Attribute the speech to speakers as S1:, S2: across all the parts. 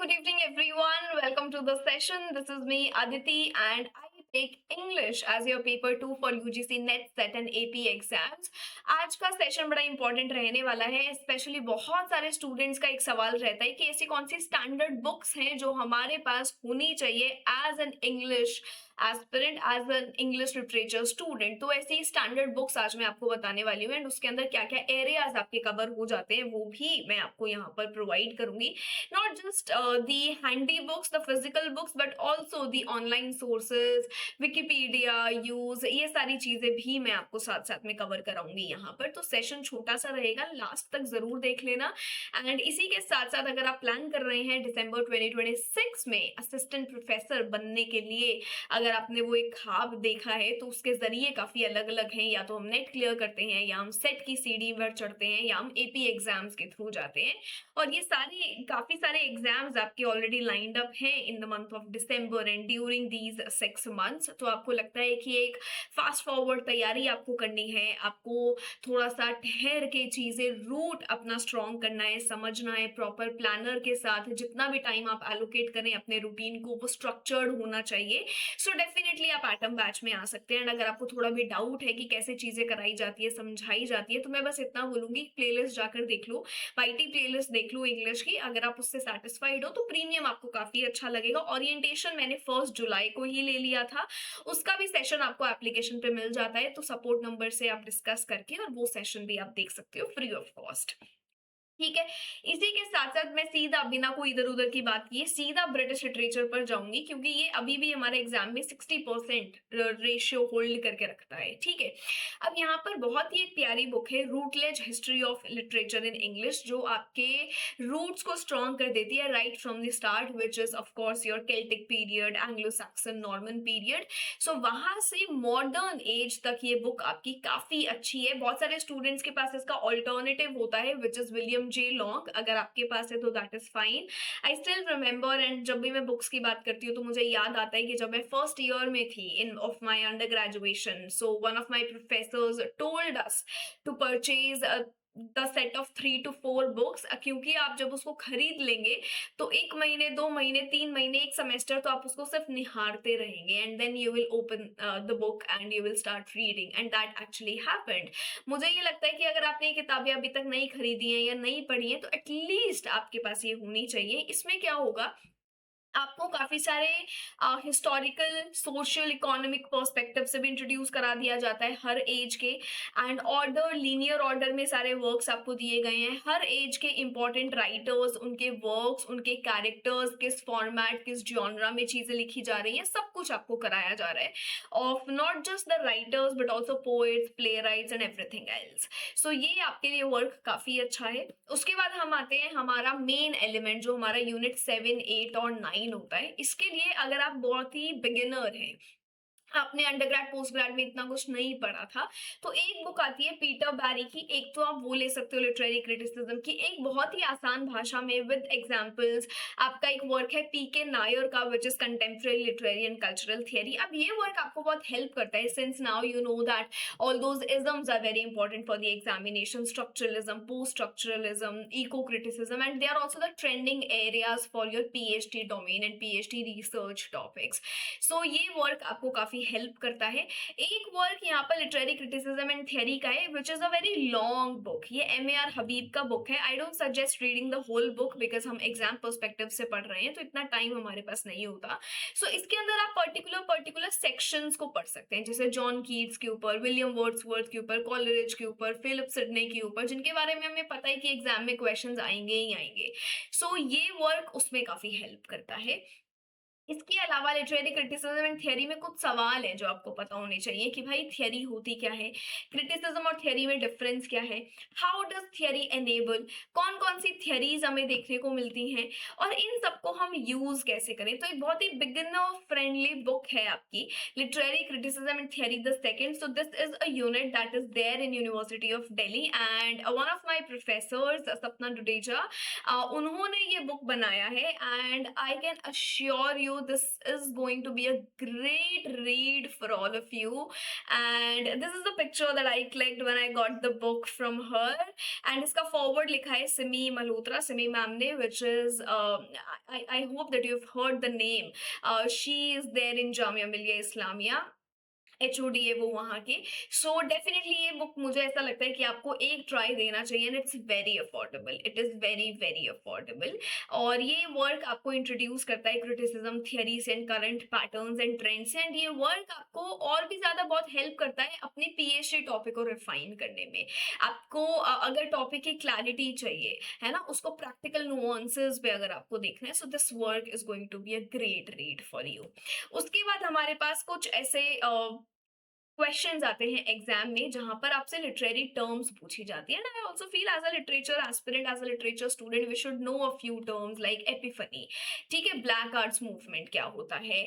S1: good evening, everyone. Welcome to the session. This is me, Aditi, and I take English as your paper 2 for UGC NET, SET and AP exams. आज का session बड़ा important रहने वाला है, specially बहुत सारे students का एक सवाल रहता है कि ऐसी कौन सी स्टैंडर्ड बुक्स हैं जो हमारे पास होनी चाहिए as an English aspirant, as an English literature student. तो ऐसी स्टैंडर्ड बुक्स आज मैं आपको बताने वाली हूँ एंड उसके अंदर क्या क्या एरियाज आपके कवर हो जाते हैं वो भी मैं आपको यहाँ पर प्रोवाइड करूंगी। Not just the handy books, the physical books, but also the online sources, Wikipedia use, ये सारी चीजें भी मैं आपको साथ साथ में कवर कराऊंगी यहाँ पर। तो सेशन छोटा सा रहेगा, लास्ट तक जरूर देख लेना। एंड इसी के साथ साथ अगर आप प्लान कर रहे हैं दिसंबर 2026 में असिस्टेंट प्रोफेसर बनने के लिए, अगर आपने वो एक ख्वाब देखा है तो उसके जरिए काफी अलग अलग हैं। या तो हम नेट क्लियर करते हैं, या हम सेट की सीढ़ी पर चढ़ते हैं, या हम एपी एग्जाम्स के थ्रू जाते हैं। और ये सारे काफी सारे एग्जाम्स आपके ऑलरेडी लाइंड अप हैं in the month of December and during these 6 months. तो आपको लगता है कि एक फास्ट फॉरवर्ड तैयारी आपको करनी है, आपको थोड़ा सा ठहर के चीजें रूट अपना स्ट्रॉन्ग करना है, समझना है प्रॉपर प्लानर के साथ। जितना भी टाइम आप एलोकेट करें अपने रूटीन को, वो स्ट्रक्चर्ड होना चाहिए। सो डेफिनेटली आप एटम बैच में आ सकते हैं। अगर आपको थोड़ा भी डाउट है कि कैसे चीजें कराई जाती है, समझाई जाती है, तो मैं बस इतना बोलूंगी, प्लेलिस्ट जाकर देख लो, वाईटी प्लेलिस्ट देख लो इंग्लिश की। अगर आप उससे सेटिस्फाइड हो तो प्रीमियम आपको काफी अच्छा लगेगा। ओरिएंटेशन मैंने 1 जुलाई को ही ले लिया था, उसका भी सेशन आपको एप्लीकेशन पे मिल जाता है। तो सपोर्ट नंबर से आप डिस्कस करके और वो सेशन भी आप देख सकते हो फ्री ऑफ कॉस्ट। ठीक है, इसी के साथ साथ मैं सीधा बिना कोई इधर उधर की बात किए सीधा ब्रिटिश लिटरेचर पर जाऊंगी, क्योंकि ये अभी भी हमारे एग्जाम में 60% रेशियो होल्ड करके रखता है। ठीक है, अब यहाँ पर बहुत ही एक प्यारी बुक है, Routledge history of literature in English, जो आपके रूट्स को स्ट्रॉन्ग कर देती है right from the start, which is of course your Celtic period, Anglo Saxon, Norman period. So वहां से मॉडर्न एज तक ये बुक आपकी काफी अच्छी है। बहुत सारे स्टूडेंट्स के पास इसका ऑल्टरनेटिव होता है which is William J long. अगर आपके पास है तो that is fine. I still remember, and जब भी मैं बुक्स की बात करती हूँ तो मुझे याद आता है कि जब मैं फर्स्ट ईयर में थी in of my undergraduation, so one of my professors told us to purchase the set of 3 to 4 books, क्योंकि आप जब उसको खरीद लेंगे तो 1 महीने, 2 महीने, 3 महीने, एक सेमेस्टर तो आप उसको सिर्फ निहारते रहेंगे, and then you will open the book and you will start reading, and that actually happened. मुझे ये लगता है कि अगर आपने ये किताबें अभी तक नहीं खरीदी हैं या नहीं पढ़ी हैं तो एटलीस्ट आपके पास ये होनी चाहिए। इसमें क्या होगा, आपको काफी सारे हिस्टोरिकल, सोशल, इकोनॉमिक पर्सपेक्टिव से भी इंट्रोड्यूस करा दिया जाता है हर एज के। एंड ऑर्डर, लीनियर ऑर्डर में सारे वर्क्स आपको दिए गए हैं। हर एज के इंपॉर्टेंट राइटर्स, उनके वर्क्स, उनके कैरेक्टर्स, किस फॉर्मेट, किस जॉनरा में चीजें लिखी जा रही हैं, सब कुछ आपको कराया जा रहा है, of not just the writers but also poets, playwrights and everything else. So ये आपके लिए वर्क काफी अच्छा है। उसके बाद हम आते हैं हमारा मेन एलिमेंट, जो हमारा यूनिट 7, 8 और 9 होता है। इसके लिए अगर आप बहुत ही बिगिनर हैं, आपने अंडरग्रेड पोस्ट ग्रेड में इतना कुछ नहीं पढ़ा था, तो एक बुक आती है पीटर बैरी की। एक तो आप वो ले सकते हो लिटरेरी क्रिटिसिज्म की, एक बहुत ही आसान भाषा में विद एग्जांपल्स आपका एक वर्क है पीके नायर का, which is contemporary literary and cultural theory. अब ये वर्क आपको बहुत हेल्प करता है, since now you know that all those isms are very important for the examination, structuralism, post structuralism, ecocriticism, and they are also the trending areas for your PhD domain and PhD research topics. So ये work आपको काफी help करता है। एक work यहाँ पर literary criticism and theory का है, which is a very long book. ये एम.ए.आर. हबीब का बुक है। I don't suggest reading the whole book, because हम एग्जाम पर्सपेक्टिव से पढ़ रहे हैं तो इतना टाइम हमारे पास नहीं होता। सो इसके अंदर आप पर्टिकुलर सेक्शंस को पढ़ सकते हैं, जैसे जॉन कीट्स के ऊपर, विलियम वर्ड्सवर्थ के ऊपर, कॉलरिज के ऊपर, फिलिप सिडने के ऊपर, जिनके बारे में हमें पता है कि एग्जाम में क्वेश्चंस आएंगे ही आएंगे। सो ये वर्क उसमें काफी हेल्प करता है। इसके अलावा लिटरेरी क्रिटिसिज्म एंड थियरी में कुछ सवाल है जो आपको पता होने चाहिए कि भाई थियरी होती क्या है, क्रिटिसिज्म और थियरी में डिफरेंस क्या है, हाउ डज थियरी एनेबल, कौन कौन सी थियरीज हमें देखने को मिलती हैं, और इन सबको हम यूज कैसे करें। तो एक बहुत ही बिगिनर फ्रेंडली बुक है आपकी literary criticism and theory the second. So this is a unit that is there in university of Delhi, and one of my professors Sapna Dudeja, उन्होंने ये बुक बनाया है, and I can assure you you. This is going to be a great read for all of you. And this is the picture that I clicked when I got the book from her. And इसका forward लिखा है Simi Malhotra, Simi ma'am ने, which is I hope that you've heard the name. She is there in Jamia Millia Islamia. HOD है वो वहाँ की। So definitely ये book मुझे ऐसा लगता है कि आपको एक ट्राई देना चाहिए, and it's very affordable, it is very very affordable. और ये वर्क आपको इंट्रोड्यूस करता है criticism theories and current patterns and trends, and ये वर्क आपको और भी ज़्यादा बहुत हेल्प करता है अपनी PhD टॉपिक को रिफाइन करने में। आपको अगर टॉपिक की क्लैरिटी चाहिए है ना, उसको प्रैक्टिकल नुआंसेस पे अगर आपको देखना है, so this work is going to be a great read for you. उसके बाद हमारे पास कुछ ऐसे क्वेश्चंस आते हैं एग्जाम में जहां पर आपसे लिटरेरी टर्म्स पूछी जाती है, and I also feel as a literature aspirant, as a literature student, we should know a few terms like epiphany. ठीक है, ब्लैक आर्ट्स मूवमेंट क्या होता है।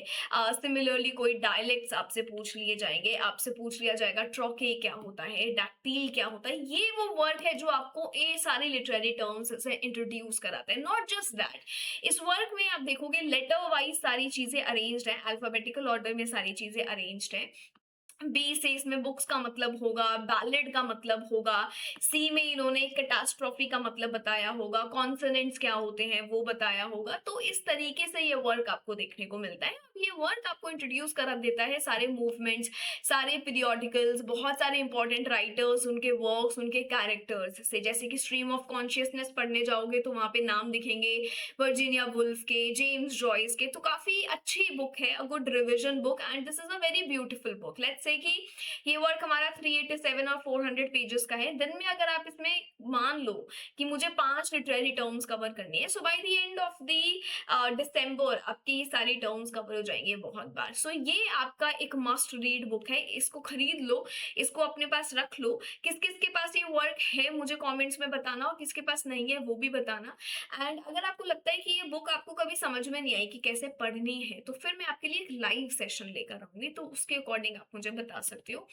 S1: सिमिलरली कोई डायलेक्ट्स आपसे पूछ लिए जाएंगे, आपसे पूछ लिया जाएगा ट्रोके क्या होता है, डैक्टील क्या होता है। ये वो वर्क है जो आपको ये सारे लिटरेरी टर्म्स से इंट्रोड्यूस कराता है। नॉट जस्ट दैट, इस वर्क में आप देखोगे लेटर वाइज सारी चीजें अरेंज्ड है, अल्फाबेटिकल ऑर्डर में सारी चीजें अरेंज्ड है। बी से इसमें बुक्स का मतलब होगा, बैलेड का मतलब होगा, सी में इन्होंने कैटास्ट्रॉफी का मतलब बताया होगा, कॉन्सोनेंट्स क्या होते हैं वो बताया होगा। तो इस तरीके से ये वर्क आपको देखने को मिलता है। ये वर्क आपको इंट्रोड्यूस करा देता है सारे मूवमेंट्स, सारे पीरियोडिकल्स, बहुत सारे इंपॉर्टेंट राइटर्स, उनके वर्क्स, उनके कैरेक्टर्स से। जैसे कि स्ट्रीम ऑफ कॉन्शियसनेस पढ़ने जाओगे तो वहां पे नाम दिखेंगे वर्जीनिया वुल्फ के, जेम्स जॉयस के। तो काफी अच्छी बुक है, a good revision book, and this is a very beautiful book. Let's say कि ये वर्क हमारा 387 और 400 पेजेस का है। दिन में अगर आप इसमें मान लो कि मुझे 5 लिटरेरी टर्म्स कवर करनी है, so by the end of the December आपकी सारी टर्म्स कवर हो जाएंगे बहुत बार। सो ये आपका एक मस्ट रीड बुक है, इसको खरीद लो, इसको अपने पास रख लो। किस किस के पास ये वर्क है मुझे कमेंट्स में बताना, और किसके पास नहीं है वो भी बताना। एंड अगर आपको लगता है कि ये बुक आपको कभी समझ में नहीं आई कि कैसे पढ़नी है, तो फिर मैं आपके लिए एक लाइव सेशन लेकर आऊंगी, तो उसके अकॉर्डिंग आप मुझे बता सकते हो।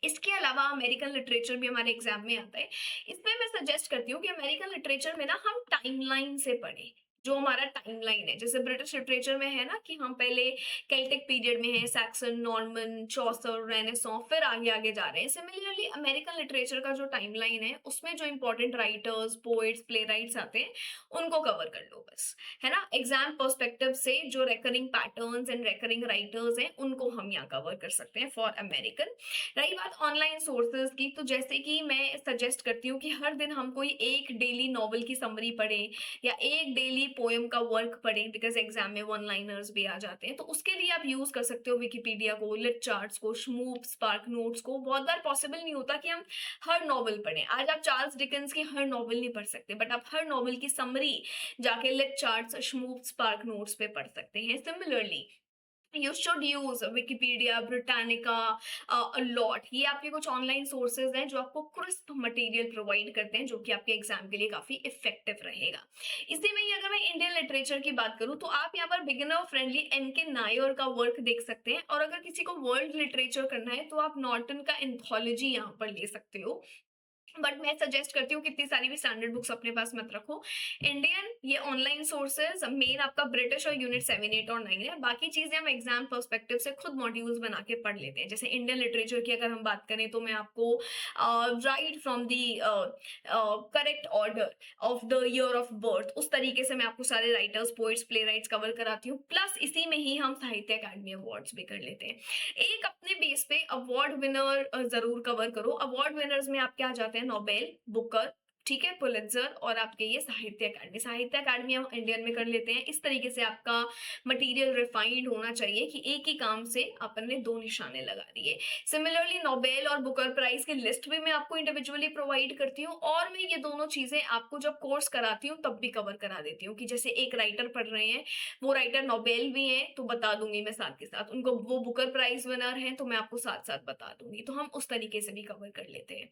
S1: इसके अलावा अमेरिकन लिटरेचर भी हमारे एग्जाम में आता है। इसमें मैं सजेस्ट करती हूँ कि अमेरिकन लिटरेचर में ना हम टाइमलाइन से पढ़ें। जो हमारा टाइमलाइन है, जैसे ब्रिटिश लिटरेचर में है ना कि हम पहले केल्टिक पीरियड में है, सैक्सन, नॉर्मन, चौसर, रेनेसां, फिर आगे आगे जा रहे हैं। सिमिलरली अमेरिकन लिटरेचर का जो टाइमलाइन है उसमें जो important writers, poets, play rights आते हैं उनको कवर कर लो बस, है ना। एग्जाम पर्सपेक्टिव से जो recurring patterns and recurring writers हैं उनको हम यहाँ कवर कर सकते हैं फॉर अमेरिकन। रही बात ऑनलाइन सोर्सेज की, तो जैसे कि मैं सजेस्ट करती हूँ कि हर दिन हम कोई एक डेली नॉवल की समरी पढ़ें या एक डेली पोएम का वर्क पढ़ें, बिकॉज एग्जाम में वन लाइनर्स भी आ जाते हैं। तो उसके लिए आप यूज कर सकते हो विकिपीडिया को, लिट चार्ट्स को, शमूप, स्पार्क नोट्स को। बहुत बार पॉसिबल नहीं होता कि हम हर नॉवल पढ़ें। आज आप चार्ल्स डिकेंस की हर नॉवल नहीं पढ़ सकते, बट आप हर नॉवल की समरी जाके लिट चार्ट्स, शमूप, स्पार्क नोट्स पे पढ़ सकते हैं। Similarly you should use Wikipedia, Britannica a lot। ये आपके कुछ ऑनलाइन सोर्सेज हैं जो आपको क्रिस्प मटेरियल प्रोवाइड करते हैं, जो कि आपके एग्जाम के लिए काफी इफेक्टिव रहेगा। इसी में ही अगर मैं इंडियन लिटरेचर की बात करूं तो आप यहाँ पर बिगिनर फ्रेंडली NK नायर का वर्क देख सकते हैं, और अगर किसी को वर्ल्ड लिटरेचर करना है तो आप नॉर्टन का एंथोलॉजी यहाँ पर ले सकते हो। बट मैं सजेस्ट करती हूँ कि इतनी सारी भी स्टैंडर्ड बुक्स अपने पास मत रखो। इंडियन ये ऑनलाइन सोर्सेज मेन आपका ब्रिटिश और यूनिट 7, 8 और 9 है। बाकी चीजें हम एग्जाम पर्सपेक्टिव से खुद मॉड्यूल्स बना के पढ़ लेते हैं। जैसे इंडियन लिटरेचर की अगर हम बात करें तो मैं आपको right from the correct order of the year of birth, उस तरीके से मैं आपको सारे writers, poets, play rights cover कराती हूँ। प्लस इसी में ही हम साहित्य अकादमी अवार्ड्स भी कर लेते हैं। एक अपने बेस पे अवार्ड विनर जरूर कवर करो। अवार्ड विनर्स में आपके आ जाते हैं नोबेल, बुकर, ठीक है, पुलित्जर, और आपके ये साहित्य अकादमी। साहित्य अकादमी हम इंडियन में कर लेते हैं। इस तरीके से आपका मटेरियल रिफाइंड होना चाहिए कि एक ही काम से अपन ने 2 निशाने लगा दिए। सिमिलरली नोबेल और बुकर प्राइज की लिस्ट भी मैं आपको इंडिविजुअली प्रोवाइड करती हूँ, और मैं ये दोनों चीजें आपको जब कोर्स कराती हूँ तब भी कवर करा देती हूँ कि जैसे एक राइटर पढ़ रहे हैं, वो राइटर नोबेल भी हैं तो बता दूंगी मैं साथ के साथ, उनको वो बुकर प्राइज विनर हैं तो मैं आपको साथ साथ बता दूंगी। तो हम उस तरीके से भी कवर कर लेते हैं।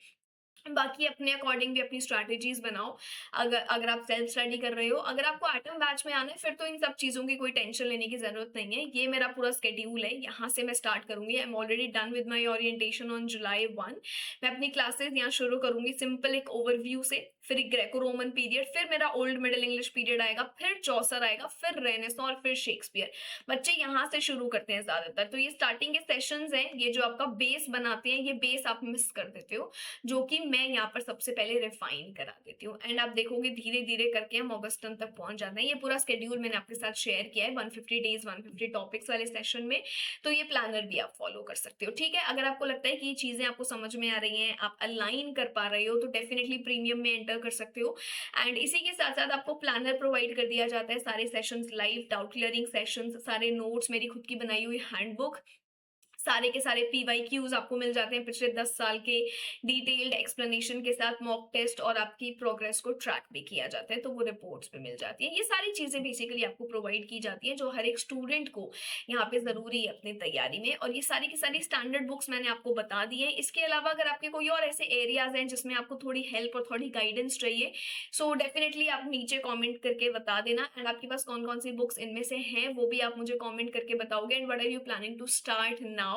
S1: बाकी अपने अकॉर्डिंग भी अपनी स्ट्रैटेजीज़ बनाओ। अगर अगर आप सेल्फ स्टडी कर रहे हो, अगर आपको एटम बैच में आना है, फिर तो इन सब चीज़ों की कोई टेंशन लेने की ज़रूरत नहीं है। ये मेरा पूरा शेड्यूल है, यहाँ से मैं स्टार्ट करूँगी। I am already done with my orientation on July 1। मैं अपनी क्लासेस यहाँ शुरू करूँगी सिंपल एक ओवरव्यू से, फिर एक ग्रेको रोमन पीरियड, फिर मेरा ओल्ड मिडल इंग्लिश पीरियड आएगा, फिर चौसर आएगा, फिर रेनेसां और फिर शेक्सपियर। बच्चे यहाँ से शुरू करते हैं ज़्यादातर। तो ये स्टार्टिंग के सेशंस हैं, ये जो आपका बेस बनाते हैं, ये बेस आप मिस कर देते हो। जो कि मैं यहाँ पर सबसे पहले रिफाइन करा देती हूँ, एंड आप देखोगे धीरे धीरे करके हम ऑगस्टन तक पहुंच जाते हैं। ये पूरा स्केड्यूल मैंने आपके साथ शेयर किया है 150 डेज 150 टॉपिक्स वाले सेशन में। तो ये प्लानर भी आप फॉलो कर सकते हो, ठीक है। अगर आपको लगता है कि ये चीजें आपको समझ में आ रही हैं, आप अलाइन कर पा रहे हो, तो डेफिनेटली प्रीमियम में एंटर कर सकते हो। एंड इसी के साथ साथ आपको प्लानर प्रोवाइड कर दिया जाता है, सारे sessions live, doubt clearing sessions, सारे नोट्स, मेरी खुद की बनाई हुई हैंडबुक, सारे के सारे पीवाईक्यूज आपको मिल जाते हैं पिछले 10 साल के, डिटेल्ड एक्सप्लेनेशन के साथ मॉक टेस्ट, और आपकी प्रोग्रेस को ट्रैक भी किया जाता है, तो वो रिपोर्ट्स भी मिल जाती हैं। ये सारी चीजें बेसिकली आपको प्रोवाइड की जाती हैं जो हर एक स्टूडेंट को यहाँ पे जरूरी है अपनी तैयारी में। और ये सारी की सारी स्टैंडर्ड बुक्स मैंने आपको बता दी है। इसके अलावा अगर आपके कोई और ऐसे एरियाज हैं जिसमें आपको थोड़ी हेल्प और थोड़ी गाइडेंस चाहिए, सो डेफिनेटली आप नीचे कॉमेंट करके बता देना। एंड आपके पास कौन कौन सी बुक्स इनमें से हैं वो भी आप मुझे कॉमेंट करके बताओगे। And what are you planning to start now,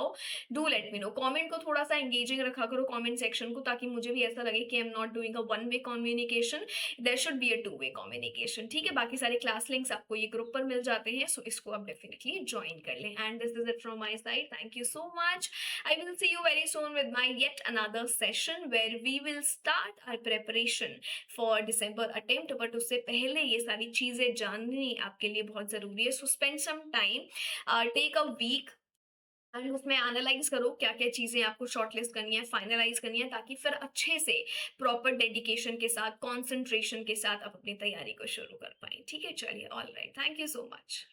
S1: do let me know. Comment को थोड़ा सा एंगेजिंग रखा करो कमेंट सेक्शन को, ताकि मुझे भी ऐसा लगे कि I am not doing a one way communication, there should be a two way communication, ठीक है। बाकी सारे क्लास लिंक्स आपको ये ग्रुप पर मिल जाते हैं, सो इसको आप डेफिनेटली ज्वाइन कर लें। And this is it from my side, thank you so much. I will see you very soon with my yet another session where we will start our preparation for December attempt. But उससे पहले ये सारी चीजें जाननी आपके लिए बहुत जरूरी है, so spend some time, take a week, and उसमें एनालाइज करो क्या क्या चीजें आपको शॉर्टलिस्ट करनी है, फाइनलाइज करनी है, ताकि फिर अच्छे से प्रॉपर डेडिकेशन के साथ, कंसंट्रेशन के साथ आप अपनी तैयारी को शुरू कर पाए, ठीक है। चलिए, all right, thank you so much.